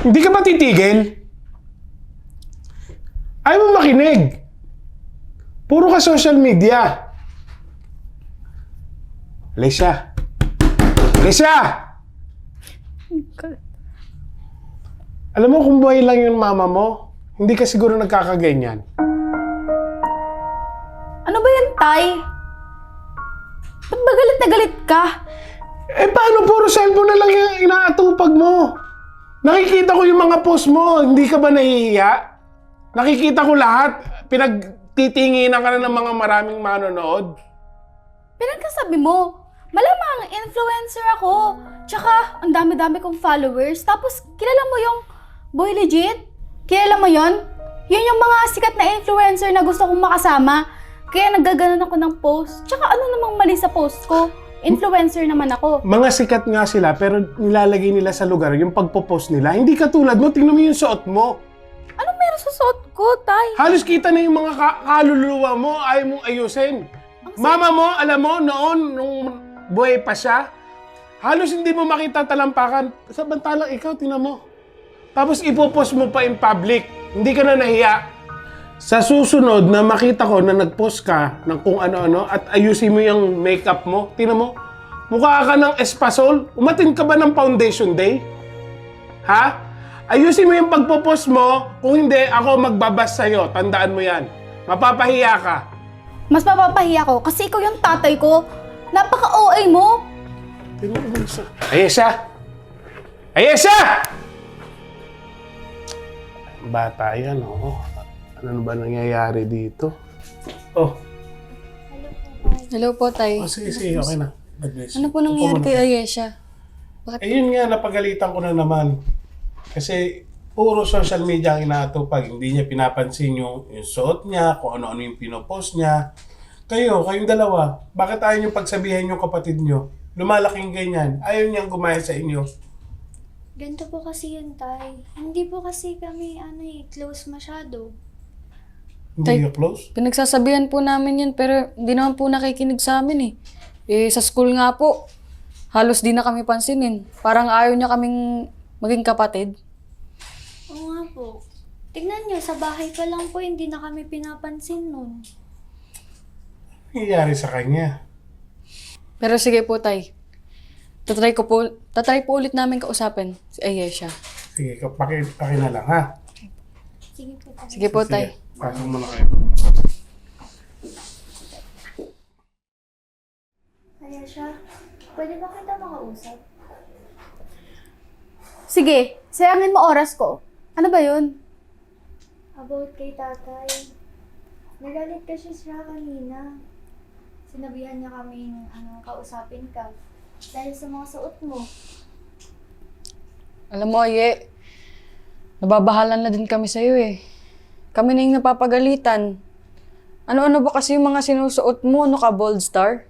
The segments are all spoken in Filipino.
Hindi ka ba titigil? Ayaw mo makinig. Puro ka social media. Alicia! Alicia! Alam mo kung buhay lang yung mama mo, hindi ka siguro nagkakaganyan. Ano ba yan, Tay? Ba't ba galit na galit ka? Eh paano puro cellphone na lang yung inaatupag mo? Nakikita ko yung mga post mo, hindi ka ba nahihiya? Nakikita ko lahat, pinagtitinginan ka na ng mga maraming manonood. Pinagkasabi mo, malamang influencer ako. Tsaka, ang dami-dami kong followers. Tapos, kilala mo yung Boy Legit? Kilala mo yon? Yun yung mga sikat na influencer na gusto kong makasama. Kaya naggaganon ako ng post. Tsaka ano namang mali sa post ko? Influencer naman ako. Mga sikat nga sila pero nilalagay nila sa lugar yung pagpo-post nila. Hindi katulad mo, tingnan mo yung suot mo. Ano meron sa suot ko, Tay? Halos kita na yung mga kaluluwa mo, ayaw mong ayusin. Mama mo, alam mo, noon, nung buhay pa siya, halos hindi mo makita talampakan. Samantalang ikaw, tingnan mo. Tapos ipopost mo pa in public. Hindi ka na nahiya. Sa susunod na makita ko na nag-post ka ng kung ano-ano at ayusin mo yung makeup mo, tingnan mo, mukha ka ng espasol. Umatin ka ba ng foundation day? Ha? Ayusin mo yung pagpo-post mo, kung hindi, ako magbabas sa'yo. Tandaan mo yan. Mapapahiya ka. Mas mapapahiya ko kasi ikaw yung tatay ko. Napaka-OA mo. Tingnan mo sa... Ayesha! Ayesha! Bata yan, oo. Ano ba nangyayari dito? Oh, Hello po, Tay. sige, okay na. Ano po nangyari kay Ayesha? Eh yun nga, napagalitan ko na naman. Kasi puro social media ang inaatupag. Hindi niya pinapansin yung suot niya, kung ano-ano yung pinopost niya. Kayong dalawa, bakit ayaw niyo pagsabihin yung kapatid niyo? Lumalaking ganyan, ayaw niyang gumaya sa inyo. Ganito po kasi yun, Tay. Hindi po kasi kami, close masyado. Hindi ka close? Pinagsasabihan po namin yan pero hindi naman po nakikinig sa amin eh. Eh, sa school nga po, halos di na kami pansinin. Parang ayaw niya kaming maging kapatid. Oo nga po. Tignan nyo, sa bahay pa lang po, hindi na kami pinapansin nun. Nangyayari sa kanya. Pero sige po, Tay. Tatry po ulit namin kausapin si Ayesha. Sige, paki na lang, ha? Sige po, Tay. Sige po, Tay. Pasok muna kayo. Ayesha, pwede ba kita makausap? Sige, sayangin mo oras ko. Ano ba yun? About kay tatay. Nagalit kasi siya kanina. Sinabihan niya kami kausapin ka. Dahil sa mga suot mo. Alam mo, Aye, nababahalan na din kami sa'yo eh. Kami na yung napapagalitan. Ano-ano ba kasi yung mga sinusuot mo? Ano ka, Bold Star?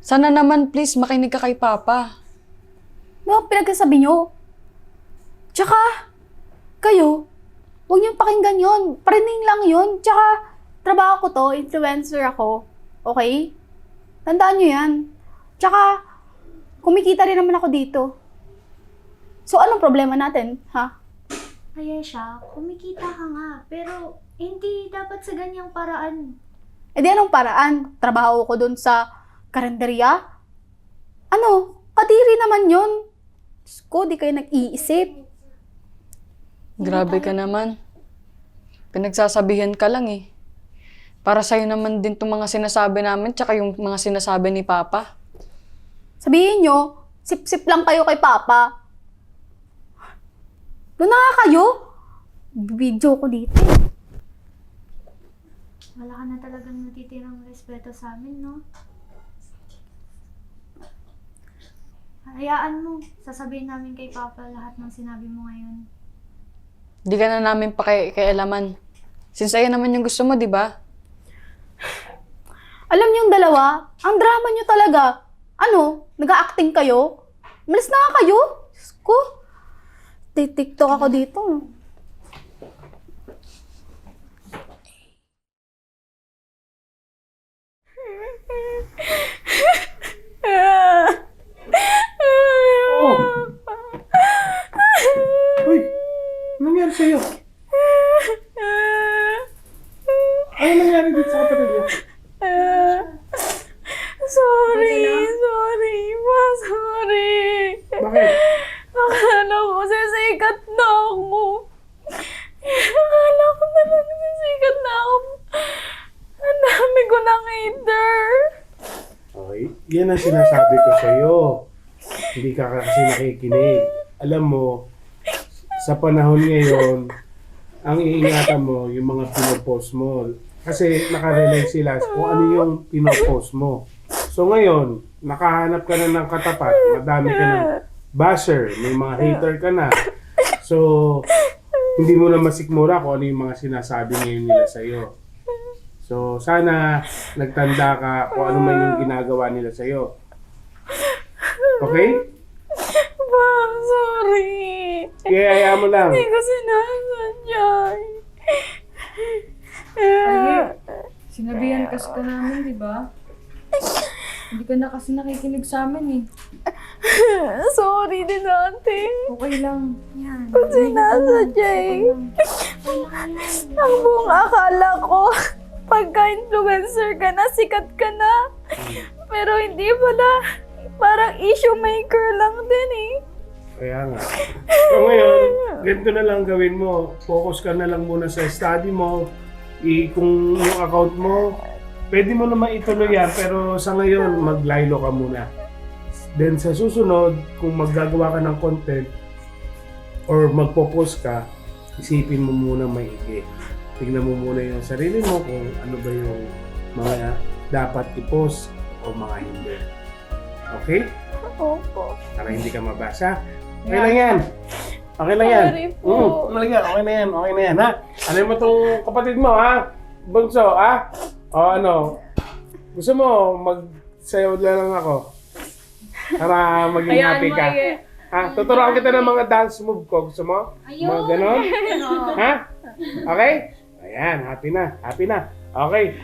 Sana naman please makinig ka kay Papa. Ano pinagkasabi nyo? Tsaka, kayo, huwag niyong pakinggan yun. Parining lang yun. Tsaka, trabaho ko to, influencer ako. Okay? Tandaan nyo yan. Tsaka, kumikita rin naman ako dito. So, anong problema natin, ha? Ayesha, kumikita ka nga. Pero, hindi dapat sa ganyang paraan. E di anong paraan? Trabaho ko dun sa karinderya? Ano? Kadiri naman yun. Diyos ko, di kayo nag-iisip. Grabe ka naman. Pinagsasabihan ka lang eh. Para sa'yo naman din itong mga sinasabi namin tsaka yung mga sinasabi ni Papa. Sabihin nyo, sip-sip lang kayo kay Papa. Doon na nga kayo. Video ko dito. Wala ka na talagang natitirang respeto sa amin, no? Hayaan mo. Sasabihin namin kay Papa lahat ng sinabi mo ngayon. Di ka na namin pakialaman. Since ayun naman yung gusto mo, di ba? Alam niyo yung dalawa, ang drama niyo talaga. Ano? Nag-a-acting kayo? Malis na nga kayo. Diyos ko. TikTok ako dito. ang sinasabi ko sa'yo. Hindi ka kasi nakikinig. Alam mo, sa panahon ngayon, ang iingatan mo yung mga pinopost mo. Kasi nakarelate sila kung ano yung pinopost mo. So ngayon, nakahanap ka na ng katapat, madami ka ng basher, may mga hater ka na. So, hindi mo na masikmura kung ano yung mga sinasabi ngayon nila sa'yo. So, sana nagtanda ka kung ano man yung ginagawa nila sa'yo. Okay? Pa, sorry. Kaya hayaan mo lang. Hindi ko sinasadya. Sinabihan kasi ka namin, di ba? Hindi ka na kasi nakikinig sa amin eh. Sorry din ate. Okay lang. Yan. Kung sinasadya eh. Ang buong akala ko, pagka-influencer ka na, sikat ka na. Pero hindi pala. Parang issue maker lang din eh. Kaya nga. So ngayon, ganito na lang gawin mo. Focus ka na lang muna sa study mo. Kung yung account mo, pwede mo naman ituloy yan, pero sa ngayon, maglaylo ka muna. Then sa susunod, kung maggagawa ka ng content or magpo-post ka, isipin mo muna maigi. Tignan mo muna yung sarili mo kung ano ba yung mga dapat i-post o mga hindi. Okay? Opo. Para hindi ka mabasa. Okay lang yan. Okay lang yan. Sorry po. Okay lang yan. Okay na yan. Okay na yan, ha? Ano mo itong kapatid mo, ha? Bunso, ha? O ano? Gusto mo magsayaw lang ako? Para maging happy ka. Ha? Tuturuan kita ng mga dance move ko. Gusto mo? Mga ganon? Ha? Okay? Ayan, happy na. Happy na. Okay.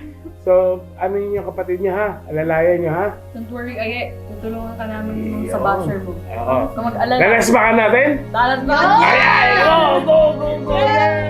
So, ano yun yung kapatid niya, ha? Alalayan niyo, ha? Don't worry, Aye. Tutulungan ka namin sa basher mo. Oo. Kung mag-alala. Lalas ba ka natin? Dalat ba? Ayan! Go! Go! Go! Go!